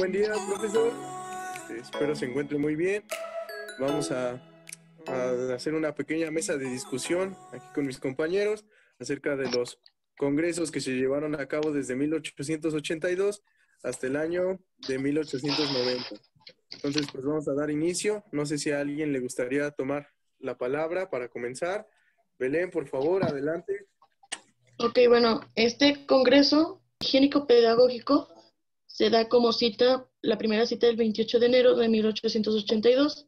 Buen día, profesor. Espero se encuentre muy bien. Vamos a hacer una pequeña mesa de discusión aquí con mis compañeros acerca de los congresos que se llevaron a cabo desde 1882 hasta el año de 1890. Entonces, pues vamos a dar inicio. No sé si a alguien le gustaría tomar la palabra para comenzar. Belén, por favor, adelante. Ok, bueno, este Congreso Higiénico-Pedagógico se da como cita, la primera cita del 28 de enero de 1882.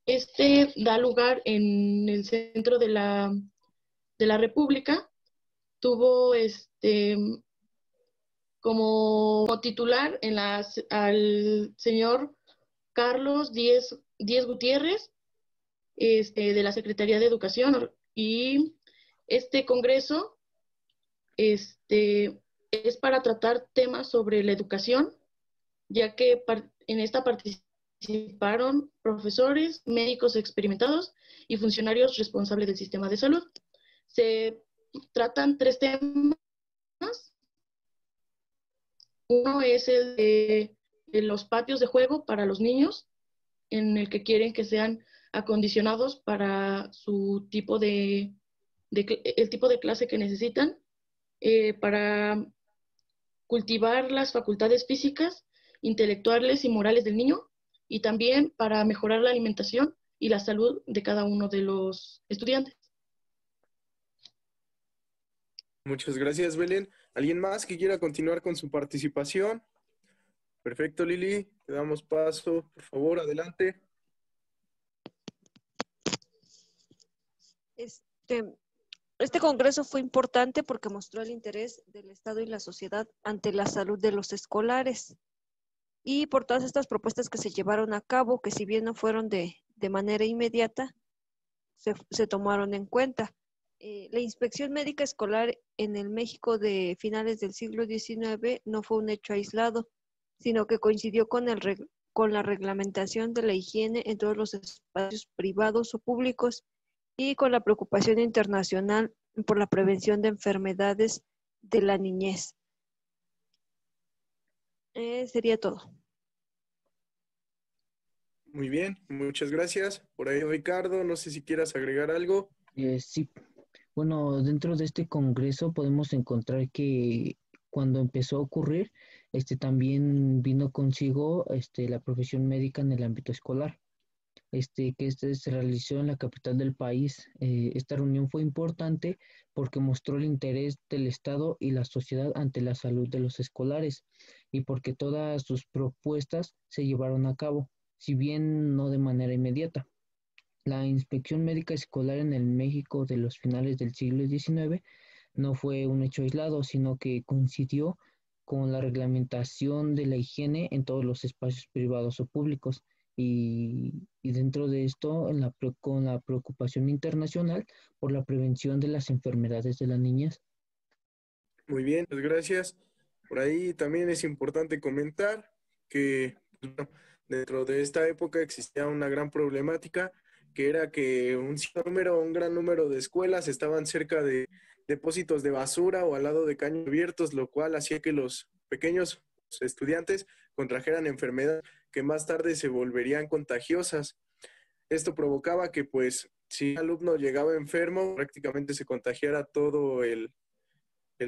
Este da lugar en el centro de la República. Tuvo como titular al señor Carlos Díez Gutiérrez, de la Secretaría de Educación. Y este Congreso es para tratar temas sobre la educación, ya que en esta participaron profesores, médicos experimentados y funcionarios responsables del sistema de salud. Se tratan 3 temas. Uno es el de los patios de juego para los niños, en el que quieren que sean acondicionados para su el tipo de clase que necesitan, para cultivar las facultades físicas, intelectuales y morales del niño, y también para mejorar la alimentación y la salud de cada uno de los estudiantes. Muchas gracias, Belén. ¿Alguien más que quiera continuar con su participación? Perfecto, Lili. Te damos paso. Por favor, adelante. Este congreso fue importante porque mostró el interés del Estado y la sociedad ante la salud de los escolares y por todas estas propuestas que se llevaron a cabo, que si bien no fueron de manera inmediata, se tomaron en cuenta. La inspección médica escolar en el México de finales del siglo XIX no fue un hecho aislado, sino que coincidió con la reglamentación de la higiene en todos los espacios privados o públicos y con la preocupación internacional por la prevención de enfermedades de la niñez. Sería todo. Muy bien, muchas gracias. Por ahí, Ricardo, no sé si quieras agregar algo. Sí, bueno, dentro de este congreso podemos encontrar que cuando empezó a ocurrir, también vino consigo la profesión médica en el ámbito escolar, que se realizó en la capital del país. Esta reunión fue importante porque mostró el interés del Estado y la sociedad ante la salud de los escolares y porque todas sus propuestas se llevaron a cabo, si bien no de manera inmediata. La inspección médica escolar en el México de los finales del siglo XIX no fue un hecho aislado, sino que coincidió con la reglamentación de la higiene en todos los espacios privados o públicos y dentro de esto con la preocupación internacional por la prevención de las enfermedades de las niñas. Muy bien, pues gracias. Por ahí también es importante comentar que bueno, dentro de esta época existía una gran problemática, que era que un gran número de escuelas estaban cerca de depósitos de basura o al lado de caños abiertos, lo cual hacía que los pequeños estudiantes contrajeran enfermedades que más tarde se volverían contagiosas. Esto provocaba que, pues, si un alumno llegaba enfermo, prácticamente se contagiara todo el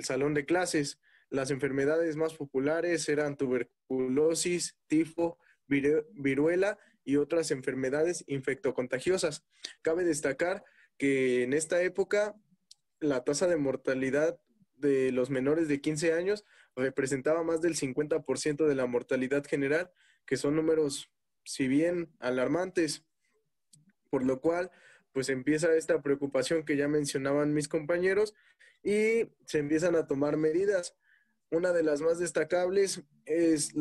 salón de clases. Las enfermedades más populares eran tuberculosis, tifo, viruela y otras enfermedades infectocontagiosas. Cabe destacar que en esta época la tasa de mortalidad de los menores de 15 años representaba más del 50% de la mortalidad general, que son números, si bien alarmantes, por lo cual pues empieza esta preocupación que ya mencionaban mis compañeros y se empiezan a tomar medidas. Una de las más destacables es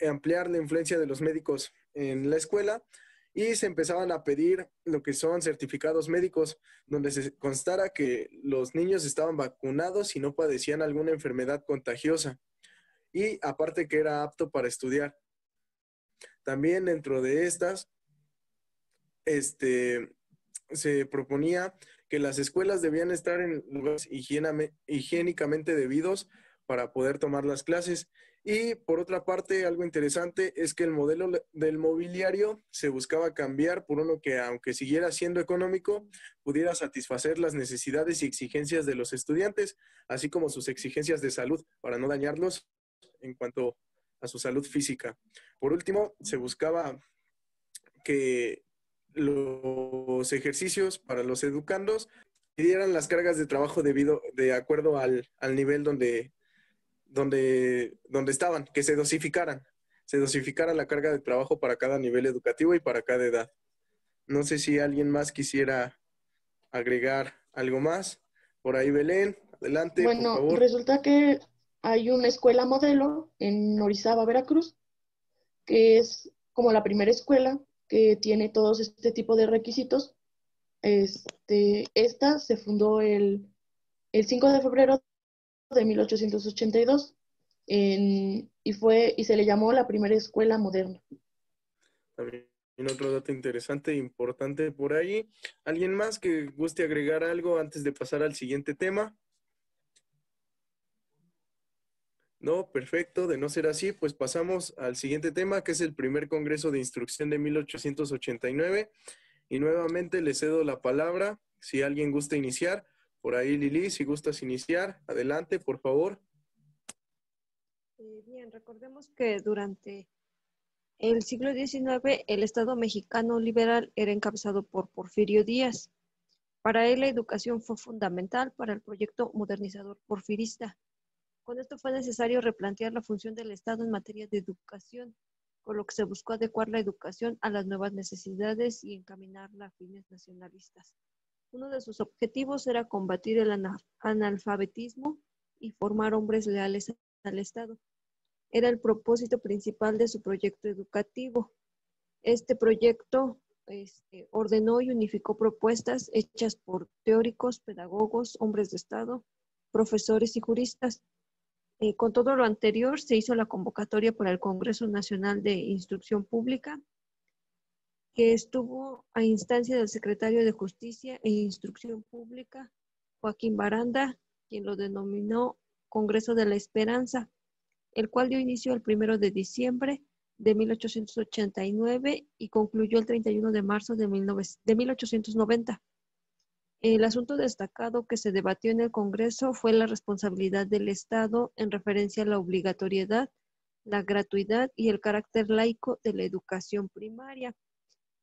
ampliar la influencia de los médicos en la escuela y se empezaban a pedir lo que son certificados médicos, donde se constara que los niños estaban vacunados y no padecían alguna enfermedad contagiosa y aparte que era apto para estudiar. También dentro de estas, se proponía que las escuelas debían estar en lugares higiénicamente debidos, para poder tomar las clases. Y por otra parte, algo interesante es que el modelo del mobiliario se buscaba cambiar por uno que, aunque siguiera siendo económico, pudiera satisfacer las necesidades y exigencias de los estudiantes, así como sus exigencias de salud, para no dañarlos en cuanto a su salud física. Por último, se buscaba que los ejercicios para los educandos dieran las cargas de trabajo de acuerdo al nivel donde estaban, que se dosificara la carga de trabajo para cada nivel educativo y para cada edad. No sé si alguien más quisiera agregar algo más. Por ahí, Belén, adelante, por Bueno, favor. resulta que hay una escuela modelo en Orizaba, Veracruz, que es como la primera escuela que tiene todos este tipo de requisitos. Esta se fundó el 5 de febrero de 1882 y se le llamó la primera escuela moderna. También otro dato interesante e importante por ahí. ¿Alguien más que guste agregar algo antes de pasar al siguiente tema? No, perfecto. De no ser así, pues pasamos al siguiente tema, que es el primer Congreso de Instrucción de 1889. Y nuevamente le cedo la palabra, si alguien gusta iniciar. Por ahí, Lili, si gustas iniciar, adelante, por favor. Bien, recordemos que durante el siglo XIX el Estado mexicano liberal era encabezado por Porfirio Díaz. Para él la educación fue fundamental para el proyecto modernizador porfirista. Con esto fue necesario replantear la función del Estado en materia de educación, con lo que se buscó adecuar la educación a las nuevas necesidades y encaminarla a fines nacionalistas. Uno de sus objetivos era combatir el analfabetismo y formar hombres leales al Estado. Era el propósito principal de su proyecto educativo. Este proyecto ordenó y unificó propuestas hechas por teóricos, pedagogos, hombres de Estado, profesores y juristas. Con todo lo anterior, se hizo la convocatoria para el Congreso Nacional de Instrucción Pública, que estuvo a instancia del secretario de Justicia e Instrucción Pública, Joaquín Baranda, quien lo denominó Congreso de la Esperanza, el cual dio inicio el 1 de diciembre de 1889 y concluyó el 31 de marzo de 1890. El asunto destacado que se debatió en el Congreso fue la responsabilidad del Estado en referencia a la obligatoriedad, la gratuidad y el carácter laico de la educación primaria.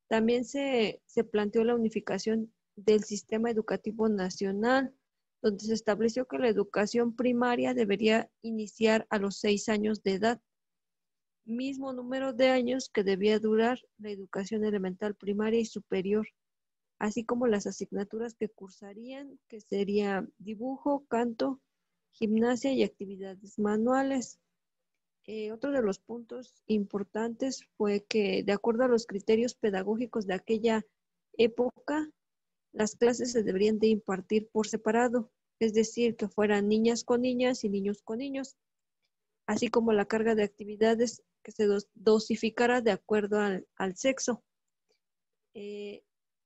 También se planteó la unificación del sistema educativo nacional, donde se estableció que la educación primaria debería iniciar a los 6 años de edad, mismo número de años que debía durar la educación elemental primaria y superior, así como las asignaturas que cursarían, que sería dibujo, canto, gimnasia y actividades manuales. Otro de los puntos importantes fue que, de acuerdo a los criterios pedagógicos de aquella época, las clases se deberían de impartir por separado, es decir, que fueran niñas con niñas y niños con niños, así como la carga de actividades que se dosificara de acuerdo al sexo.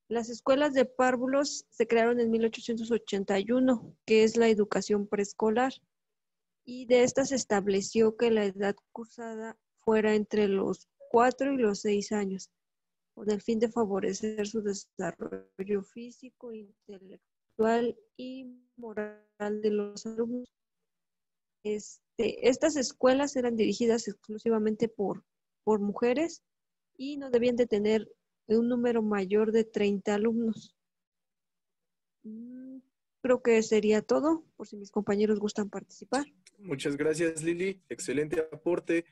Las escuelas de párvulos se crearon en 1881, que es la educación preescolar, y de esta se estableció que la edad cursada fuera entre los 4 y los 6 años, con el fin de favorecer su desarrollo físico, intelectual y moral de los alumnos. Estas escuelas eran dirigidas exclusivamente por mujeres y no debían de tener un número mayor de 30 alumnos. Creo que sería todo, por si mis compañeros gustan participar. Muchas gracias, Lili. Excelente aporte.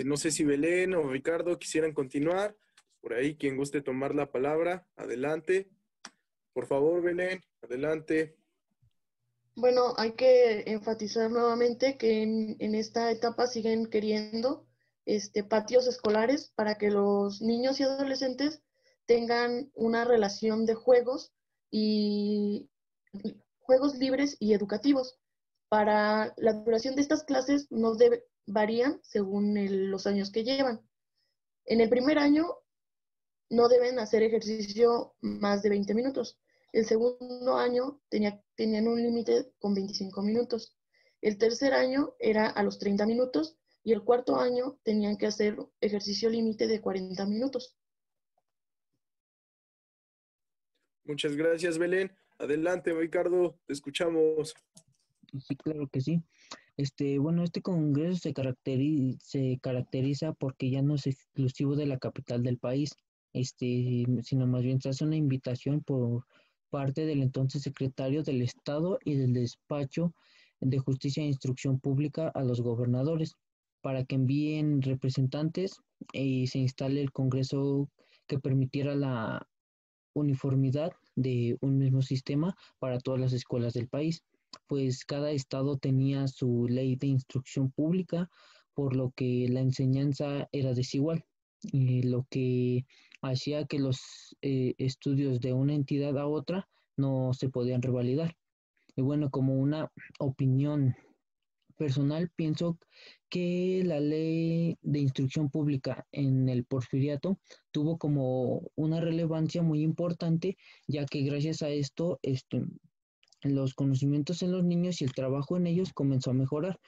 No sé si Belén o Ricardo quisieran continuar. Por ahí, quien guste tomar la palabra, adelante. Por favor, Belén, adelante. Bueno, hay que enfatizar nuevamente que en esta etapa siguen queriendo patios escolares para que los niños y adolescentes tengan una relación de juegos y juegos libres y educativos. Para la duración de estas clases varían según los años que llevan. En el primer año no deben hacer ejercicio más de 20 minutos. El segundo año tenían un límite con 25 minutos. El tercer año era a los 30 minutos y el cuarto año tenían que hacer ejercicio límite de 40 minutos. Muchas gracias, Belén. Adelante, Ricardo, te escuchamos. Sí, claro que sí. Bueno, este congreso se caracteriza porque ya no es exclusivo de la capital del país, sino más bien se hace una invitación por parte del entonces secretario del Estado y del Despacho de Justicia e Instrucción Pública a los gobernadores para que envíen representantes y se instale el congreso que permitiera la uniformidad de un mismo sistema para todas las escuelas del país, pues cada estado tenía su ley de instrucción pública, por lo que la enseñanza era desigual, lo que hacía que los estudios de una entidad a otra no se podían revalidar. Y bueno, como una opinión personal, pienso que la ley de instrucción pública en el Porfiriato tuvo como una relevancia muy importante, ya que gracias a esto, los conocimientos en los niños y el trabajo en ellos comenzó a mejorar.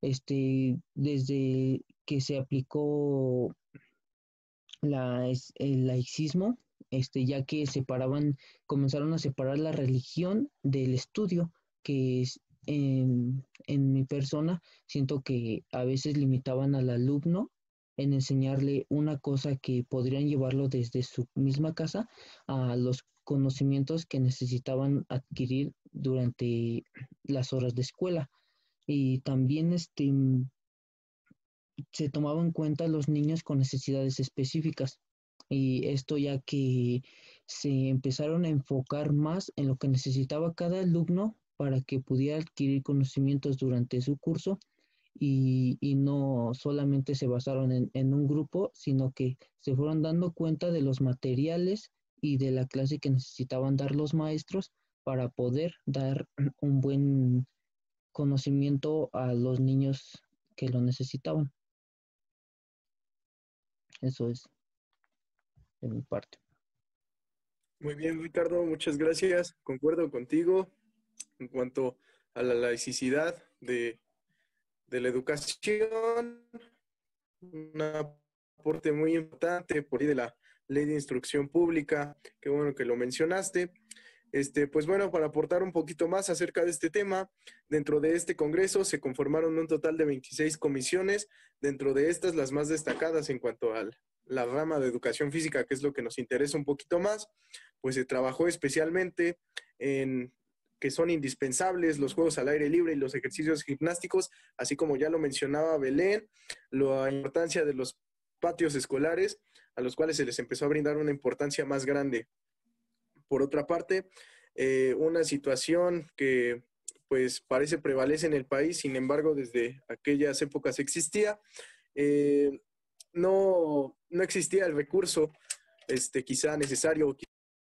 Desde que se aplicó el laicismo, ya que comenzaron a separar la religión del estudio, que es, en mi persona siento que a veces limitaban al alumno en enseñarle una cosa que podrían llevarlo desde su misma casa a los conocimientos que necesitaban adquirir durante las horas de escuela. Y también se tomaba en cuenta los niños con necesidades específicas. Y esto ya que se empezaron a enfocar más en lo que necesitaba cada alumno para que pudiera adquirir conocimientos durante su curso y no solamente se basaron en un grupo, sino que se fueron dando cuenta de los materiales y de la clase que necesitaban dar los maestros para poder dar un buen conocimiento a los niños que lo necesitaban. Eso es de mi parte. Muy bien, Ricardo, muchas gracias. Concuerdo contigo en cuanto a la laicidad de la educación, un aporte muy importante por ahí de la ley de instrucción pública, qué bueno que lo mencionaste. Pues bueno, para aportar un poquito más acerca de este tema, dentro de este congreso se conformaron un total de 26 comisiones, dentro de estas las más destacadas en cuanto a la rama de educación física, que es lo que nos interesa un poquito más, pues se trabajó especialmente en que son indispensables los juegos al aire libre y los ejercicios gimnásticos, así como ya lo mencionaba Belén, la importancia de los patios escolares, a los cuales se les empezó a brindar una importancia más grande. Por otra parte, una situación que pues parece prevalece en el país, sin embargo, desde aquellas épocas existía, no existía el recurso quizá necesario,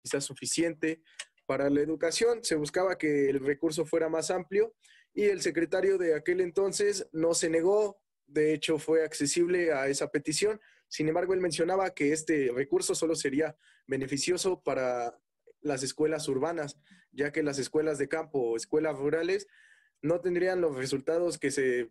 quizá suficiente para la educación. Se buscaba que el recurso fuera más amplio y el secretario de aquel entonces no se negó, de hecho fue accesible a esa petición. Sin embargo, él mencionaba que este recurso solo sería beneficioso para las escuelas urbanas, ya que las escuelas de campo o escuelas rurales no tendrían los resultados que se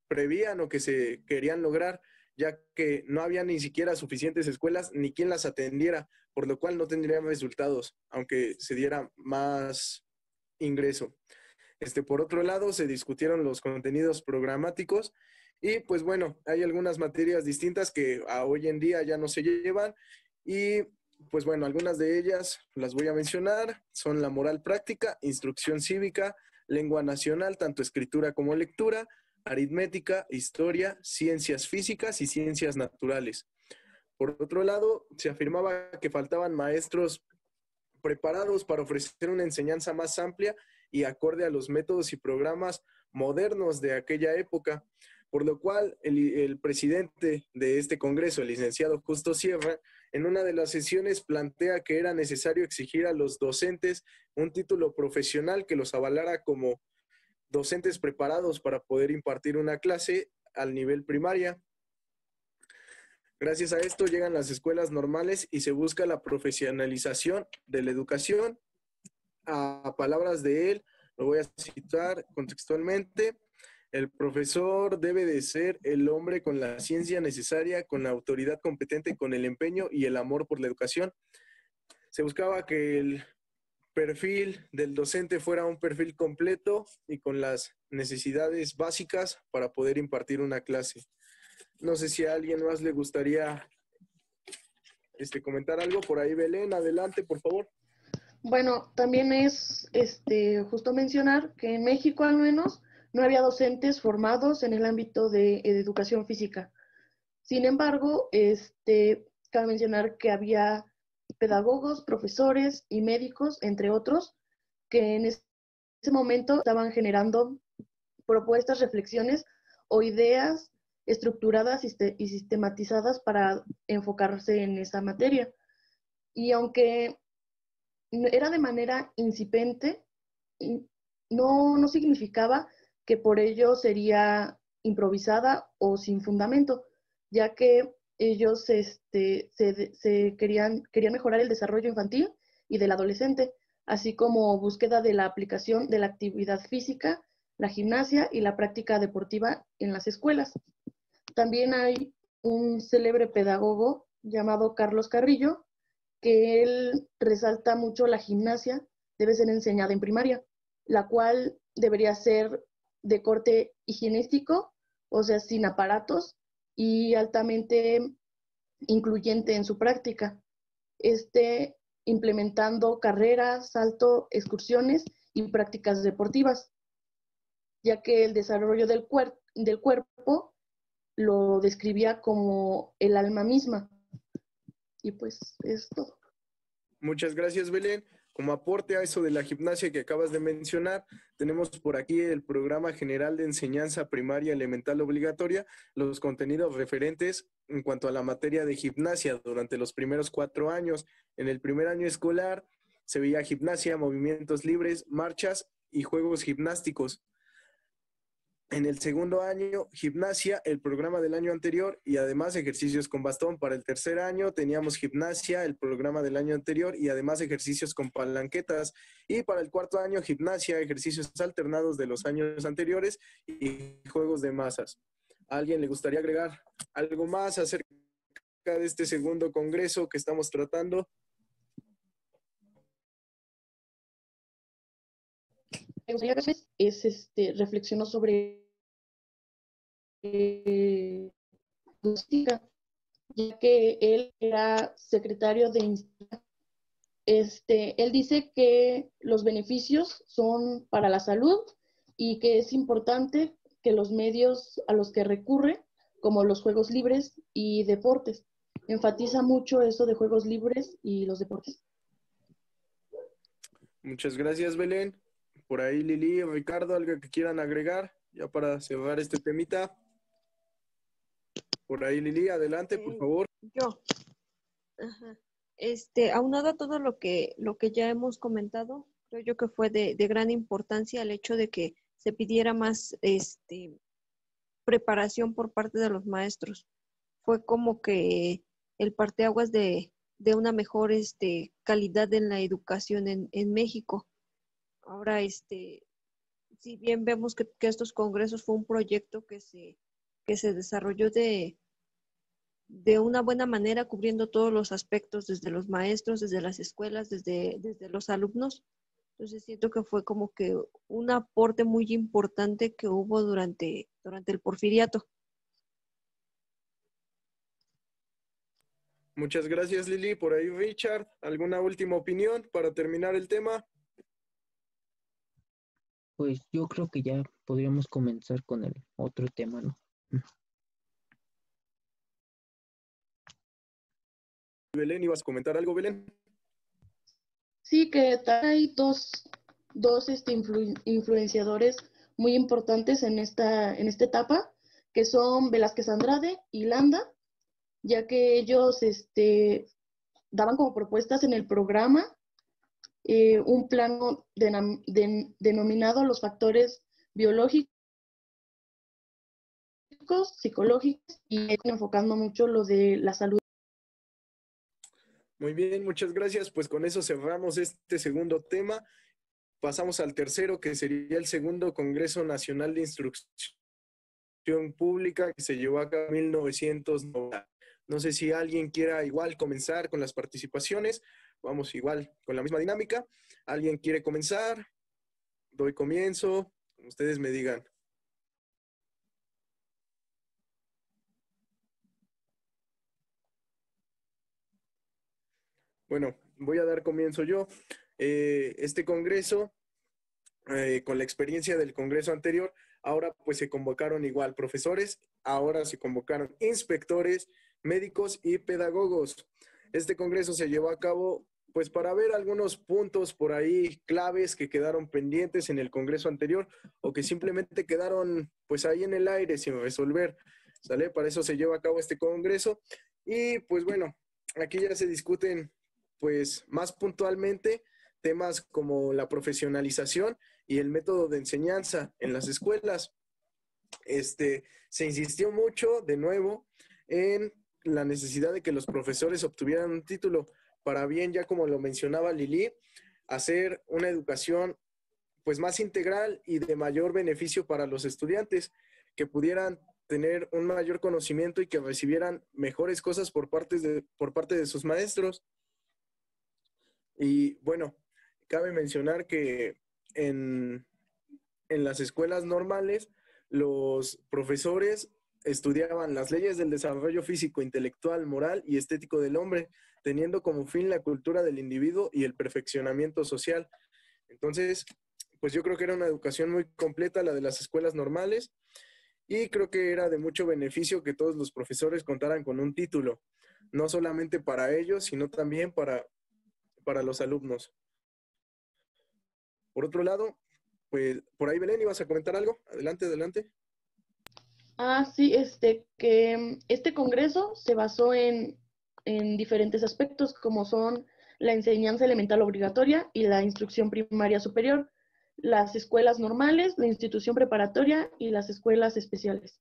prevían o que se querían lograr, ya que no había ni siquiera suficientes escuelas ni quien las atendiera, por lo cual no tendrían resultados, aunque se diera más ingreso. Por otro lado, se discutieron los contenidos programáticos y pues bueno, hay algunas materias distintas que hoy en día ya no se llevan y pues bueno, algunas de ellas las voy a mencionar, son la moral práctica, instrucción cívica, lengua nacional, tanto escritura como lectura, aritmética, historia, ciencias físicas y ciencias naturales. Por otro lado, se afirmaba que faltaban maestros preparados para ofrecer una enseñanza más amplia y acorde a los métodos y programas modernos de aquella época, por lo cual el presidente de este congreso, el licenciado Justo Sierra, en una de las sesiones plantea que era necesario exigir a los docentes un título profesional que los avalara como docentes preparados para poder impartir una clase al nivel primaria. Gracias a esto llegan las escuelas normales y se busca la profesionalización de la educación. A palabras de él, lo voy a citar contextualmente, El profesor debe de ser el hombre con la ciencia necesaria, con la autoridad competente, con el empeño y el amor por la educación. Se buscaba que el perfil del docente fuera un perfil completo y con las necesidades básicas para poder impartir una clase. No sé si a alguien más le gustaría comentar algo por ahí. Belén, adelante, por favor. Bueno, también es justo mencionar que en México al menos no había docentes formados en el ámbito de educación física. Sin embargo, cabe mencionar que había pedagogos, profesores y médicos, entre otros, que en ese momento estaban generando propuestas, reflexiones o ideas estructuradas y sistematizadas para enfocarse en esa materia. Y aunque era de manera incipiente, no significaba que por ello sería improvisada o sin fundamento, ya que ellos querían mejorar el desarrollo infantil y del adolescente, así como búsqueda de la aplicación de la actividad física, la gimnasia y la práctica deportiva en las escuelas. También hay un célebre pedagogo llamado Carlos Carrillo, que él resalta mucho la gimnasia debe ser enseñada en primaria, la cual debería ser de corte higienístico, o sea, sin aparatos y altamente incluyente en su práctica. Implementando carreras, salto, excursiones y prácticas deportivas, ya que el desarrollo del cuerpo lo describía como el alma misma. Y pues es todo. Muchas gracias, Belén. Como aporte a eso de la gimnasia que acabas de mencionar, tenemos por aquí el Programa General de Enseñanza Primaria Elemental Obligatoria, los contenidos referentes en cuanto a la materia de gimnasia durante los primeros 4 años. En el primer año escolar se veía gimnasia, movimientos libres, marchas y juegos gimnásticos. En el segundo año, gimnasia, el programa del año anterior y además ejercicios con bastón. Para el tercer año teníamos gimnasia, el programa del año anterior y además ejercicios con palanquetas. Y para el cuarto año, gimnasia, ejercicios alternados de los años anteriores y juegos de masas. ¿A alguien le gustaría agregar algo más acerca de este segundo congreso que estamos tratando? Reflexionó sobre ya que él era secretario de instituto. Él dice que los beneficios son para la salud y que es importante que los medios a los que recurre, como los juegos libres y deportes, enfatiza mucho eso de juegos libres y los deportes. Muchas gracias, Belén. Por ahí, Lili, Ricardo, ¿algo que quieran agregar ya para cerrar este temita? Por ahí, Lili, adelante, por favor. Yo. Ajá. Aunado a todo lo que ya hemos comentado, creo yo que fue de gran importancia el hecho de que se pidiera más preparación por parte de los maestros. Fue como que el parteaguas de una mejor calidad en la educación en México. Ahora, si bien vemos que estos congresos fue un proyecto que se desarrolló de una buena manera, cubriendo todos los aspectos, desde los maestros, desde las escuelas, desde los alumnos. Entonces siento que fue como que un aporte muy importante que hubo durante el Porfiriato. Muchas gracias, Lili. Por ahí, Richard, ¿alguna última opinión para terminar el tema? Pues yo creo que ya podríamos comenzar con el otro tema, ¿no? Belén, ¿ibas a comentar algo, Belén? Sí, que hay dos influenciadores muy importantes en esta etapa, que son Velázquez Andrade y Landa, ya que ellos daban como propuestas en el programa un plano denominado los factores biológicos, psicológicos, y enfocando mucho lo de la salud. Muy bien, muchas gracias. Pues con eso cerramos este segundo tema pasamos al tercero, que sería el segundo Congreso Nacional de Instrucción Pública, que se llevó a cabo en 1990. No sé si alguien quiera igual comenzar con las participaciones. Vamos igual con la misma dinámica. ¿Alguien quiere comenzar? Doy comienzo. Ustedes me digan. Bueno, voy a dar comienzo yo. Este congreso, con la experiencia del congreso anterior, ahora pues se convocaron igual profesores, ahora se convocaron inspectores, médicos y pedagogos. Este congreso se llevó a cabo pues para ver algunos puntos por ahí claves que quedaron pendientes en el congreso anterior o que simplemente quedaron pues ahí en el aire sin resolver, ¿sale? Para eso se lleva a cabo este congreso y pues bueno, aquí ya se discuten pues más puntualmente temas como la profesionalización y el método de enseñanza en las escuelas. Se insistió mucho, de nuevo, en la necesidad de que los profesores obtuvieran un título para bien, ya como lo mencionaba Lili, hacer una educación pues más integral y de mayor beneficio para los estudiantes, que pudieran tener un mayor conocimiento y que recibieran mejores cosas por parte de sus maestros. Y bueno, cabe mencionar que en las escuelas normales, los profesores estudiaban las leyes del desarrollo físico, intelectual, moral y estético del hombre, teniendo como fin la cultura del individuo y el perfeccionamiento social. Entonces, pues yo creo que era una educación muy completa la de las escuelas normales y creo que era de mucho beneficio que todos los profesores contaran con un título, no solamente para ellos, sino también para los alumnos. Por otro lado, pues por ahí Belén, ¿ibas a comentar algo? Adelante, adelante. Sí, que este congreso se basó en diferentes aspectos, como son la enseñanza elemental obligatoria y la instrucción primaria superior, las escuelas normales, la institución preparatoria y las escuelas especiales.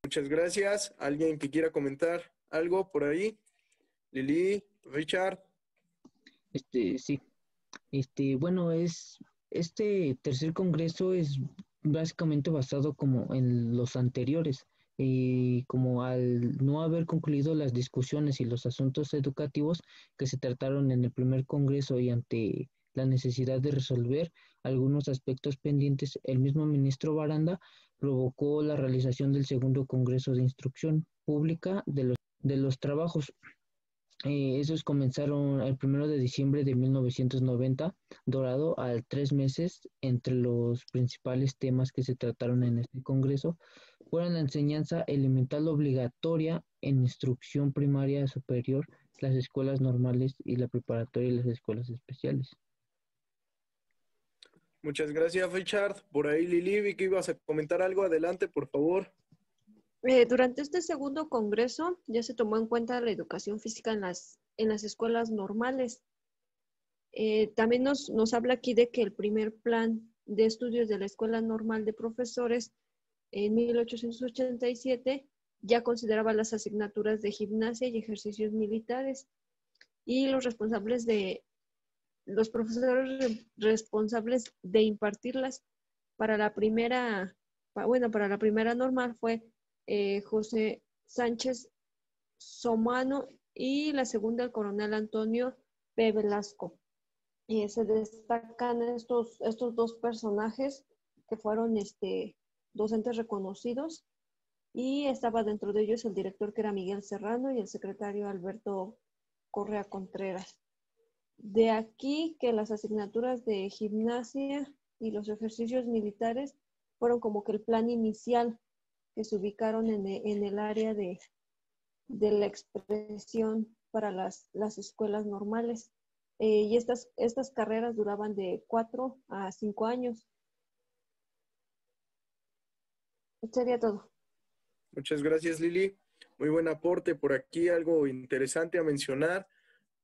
Muchas gracias. ¿Alguien que quiera comentar algo por ahí? Lili, Richard. Sí. Bueno, este tercer congreso es básicamente basado como en los anteriores, y como al no haber concluido las discusiones y los asuntos educativos que se trataron en el primer congreso y ante la necesidad de resolver algunos aspectos pendientes, el mismo ministro Baranda provocó la realización del segundo congreso de instrucción pública de los trabajos. Esos comenzaron el 1 de diciembre de 1990, dorado a 3 meses. Entre los principales temas que se trataron en este congreso fueron la enseñanza elemental obligatoria en instrucción primaria superior, las escuelas normales y la preparatoria y las escuelas especiales. Muchas gracias, Richard. Por ahí, Lili, vi que ibas a comentar algo. Adelante, por favor. Durante este segundo congreso ya se tomó en cuenta la educación física en las escuelas normales. También nos habla aquí de que el primer plan de estudios de la Escuela Normal de Profesores en 1887 ya consideraba las asignaturas de gimnasia y ejercicios militares, y los profesores responsables de impartirlas para la primera normal fue José Sánchez Somano, y la segunda el coronel Antonio P. Velasco. Se destacan estos dos personajes que fueron docentes reconocidos, y estaba dentro de ellos el director, que era Miguel Serrano, y el secretario Alberto Correa Contreras. De aquí que las asignaturas de gimnasia y los ejercicios militares fueron como que el plan inicial que se ubicaron en el área de la expresión para las escuelas normales. Y estas carreras duraban de 4 a 5 años. Sería todo. Muchas gracias, Lili. Muy buen aporte. Por aquí algo interesante a mencionar.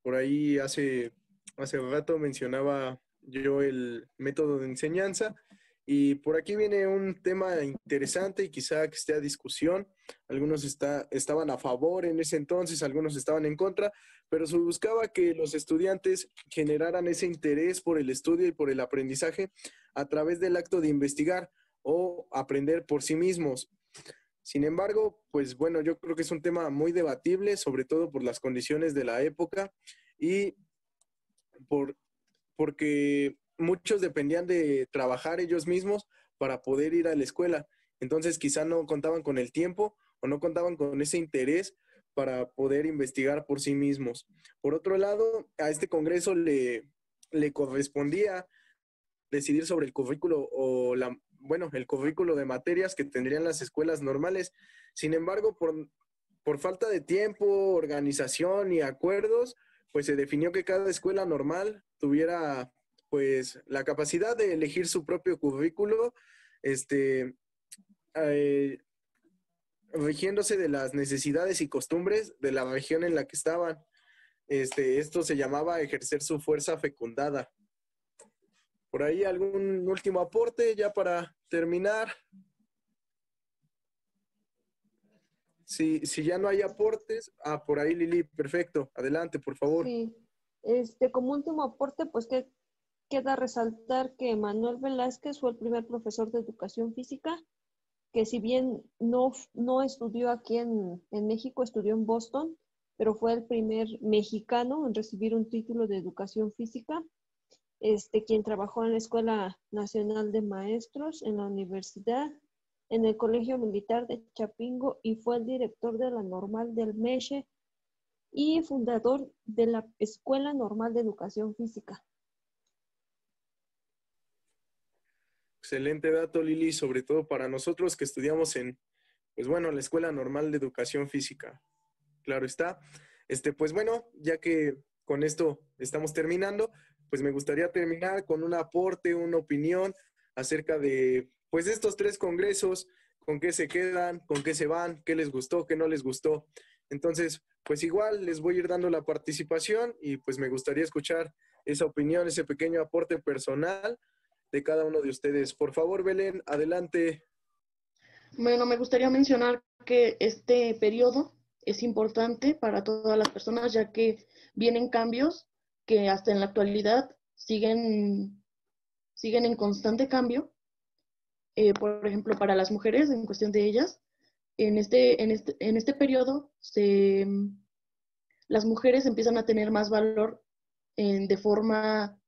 Por ahí hace rato mencionaba yo el método de enseñanza Y por aquí viene un tema interesante y quizá que esté a discusión. Algunos estaban a favor en ese entonces, algunos estaban en contra, pero se buscaba que los estudiantes generaran ese interés por el estudio y por el aprendizaje a través del acto de investigar o aprender por sí mismos. Sin embargo, pues bueno, yo creo que es un tema muy debatible, sobre todo por las condiciones de la época y por, porque muchos dependían de trabajar ellos mismos para poder ir a la escuela. Entonces quizá no contaban con el tiempo o no contaban con ese interés para poder investigar por sí mismos. Por otro lado, a este congreso le correspondía decidir sobre el currículo o el currículo de materias que tendrían las escuelas normales. Sin embargo, por falta de tiempo, organización y acuerdos, pues se definió que cada escuela normal tuviera pues la capacidad de elegir su propio currículo, eh, rigiéndose de las necesidades y costumbres de la región en la que estaban. Esto se llamaba ejercer su fuerza fecundada. Por ahí algún último aporte ya para terminar. Si ya no hay aportes, por ahí Lili, perfecto. Adelante, por favor. Sí, como último aporte, pues que queda resaltar que Manuel Velázquez fue el primer profesor de educación física, que si bien no estudió aquí en México, estudió en Boston, pero fue el primer mexicano en recibir un título de educación física, quien trabajó en la Escuela Nacional de Maestros, en la universidad, en el Colegio Militar de Chapingo y fue el director de la Normal del Meche y fundador de la Escuela Normal de Educación Física. Excelente dato, Lili, sobre todo para nosotros que estudiamos en, pues bueno, la Escuela Normal de Educación Física. Claro está. Pues bueno, ya que con esto estamos terminando, pues me gustaría terminar con un aporte, una opinión acerca de, pues, estos 3 congresos, con qué se quedan, con qué se van, qué les gustó, qué no les gustó. Entonces, pues igual les voy a ir dando la participación y pues me gustaría escuchar esa opinión, ese pequeño aporte personal de cada uno de ustedes. Por favor, Belén, adelante. Bueno, me gustaría mencionar que este periodo es importante para todas las personas, ya que vienen cambios que hasta en la actualidad siguen en constante cambio. Por ejemplo, para las mujeres, en cuestión de ellas, en este periodo las mujeres empiezan a tener más valor de forma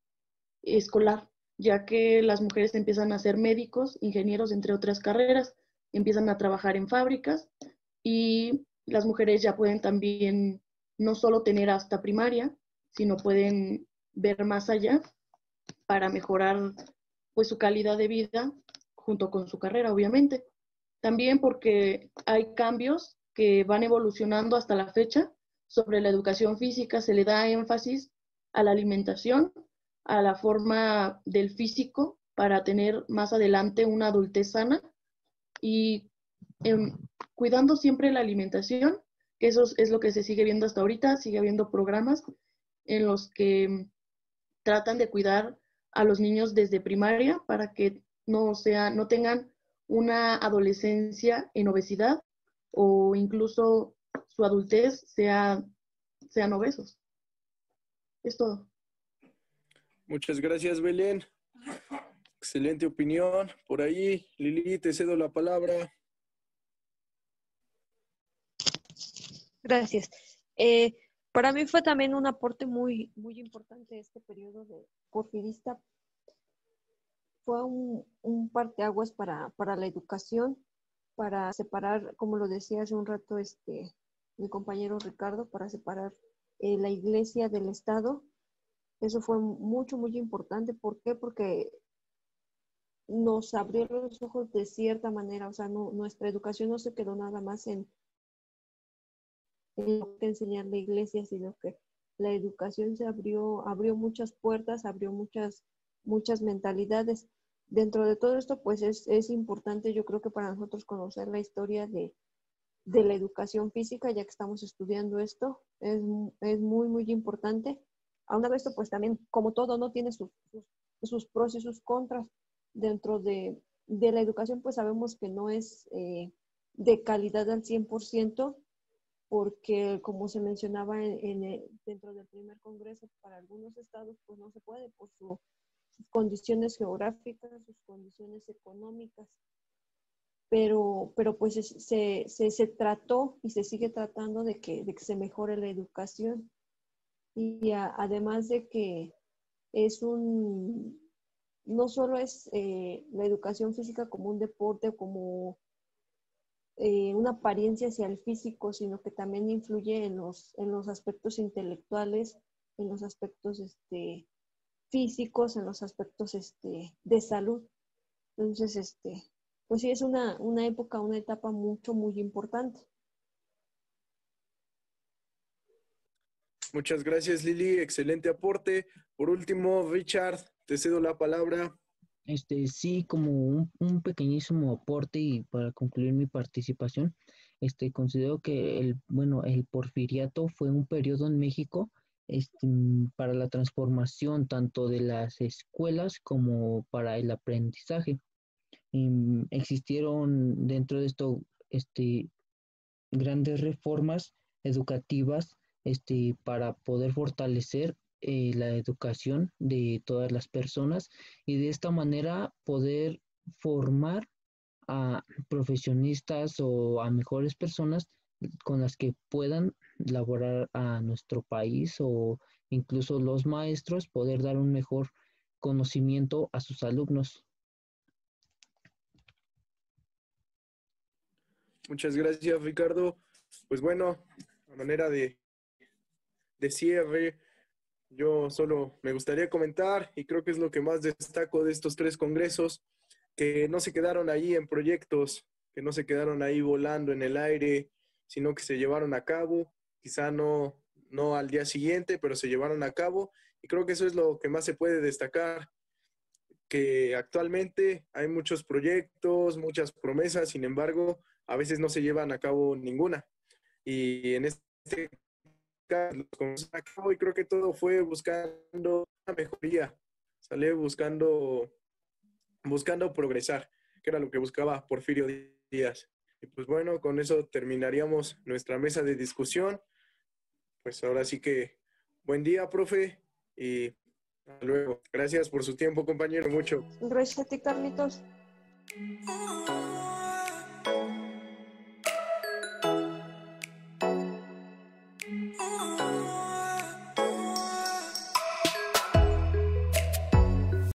escolar, ya que las mujeres empiezan a ser médicos, ingenieros, entre otras carreras, empiezan a trabajar en fábricas y las mujeres ya pueden también no solo tener hasta primaria, sino pueden ver más allá para mejorar pues su calidad de vida junto con su carrera, obviamente. También porque hay cambios que van evolucionando hasta la fecha sobre la educación física, se le da énfasis a la alimentación, a la forma del físico para tener más adelante una adultez sana y cuidando siempre la alimentación, que eso es lo que se sigue viendo hasta ahorita, sigue habiendo programas en los que tratan de cuidar a los niños desde primaria para que no tengan una adolescencia en obesidad o incluso su adultez sean obesos. Es todo. Muchas gracias, Belén. Excelente opinión. Por ahí, Lili, te cedo la palabra. Gracias. Para mí fue también un aporte muy, muy importante este periodo de porfirista. Fue un parteaguas para la educación, para separar, como lo decía hace un rato mi compañero Ricardo, para separar la iglesia del Estado. Eso fue mucho, muy importante. ¿Por qué? Porque nos abrió los ojos de cierta manera. O sea, nuestra educación no se quedó nada más en lo que enseñar la iglesia, sino que la educación se abrió muchas puertas, abrió muchas mentalidades. Dentro de todo esto, pues es importante, yo creo que para nosotros conocer la historia de la educación física, ya que estamos estudiando esto, es muy, muy importante. Aún de esto, pues también, como todo, no tiene sus pros y sus contras. dentro de la educación, pues sabemos que no es de calidad al 100%, porque como se mencionaba dentro del primer congreso, para algunos estados pues no se puede por sus condiciones geográficas, sus condiciones económicas, pero pues se trató y se sigue tratando de que se mejore la educación. Y además de que no solo es la educación física como un deporte o como una apariencia hacia el físico, sino que también influye en los aspectos intelectuales, en los aspectos físicos, en los aspectos de salud. Entonces, pues sí, es una época, una etapa muy importante. Muchas gracias, Lili. Excelente aporte. Por último, Richard, te cedo la palabra. Sí, como un pequeñísimo aporte y para concluir mi participación, considero que el porfiriato fue un periodo en México, para la transformación tanto de las escuelas como para el aprendizaje. Existieron dentro de esto, grandes reformas educativas, para poder fortalecer la educación de todas las personas y de esta manera poder formar a profesionistas o a mejores personas con las que puedan laborar a nuestro país, o incluso los maestros poder dar un mejor conocimiento a sus alumnos. Muchas gracias, Ricardo. Pues bueno, a manera de cierre, yo solo me gustaría comentar, y creo que es lo que más destaco de estos 3 congresos, que no se quedaron ahí en proyectos, que no se quedaron ahí volando en el aire, sino que se llevaron a cabo, quizá no al día siguiente, pero se llevaron a cabo, y creo que eso es lo que más se puede destacar, que actualmente hay muchos proyectos, muchas promesas, sin embargo, a veces no se llevan a cabo ninguna. Y en este caso, y creo que todo fue buscando una mejoría, sale buscando progresar, que era lo que buscaba Porfirio Díaz. Y pues bueno, con eso terminaríamos nuestra mesa de discusión. Pues ahora sí que buen día, profe, y hasta luego. Gracias por su tiempo, compañero, mucho. Gracias a ti, Carlitos.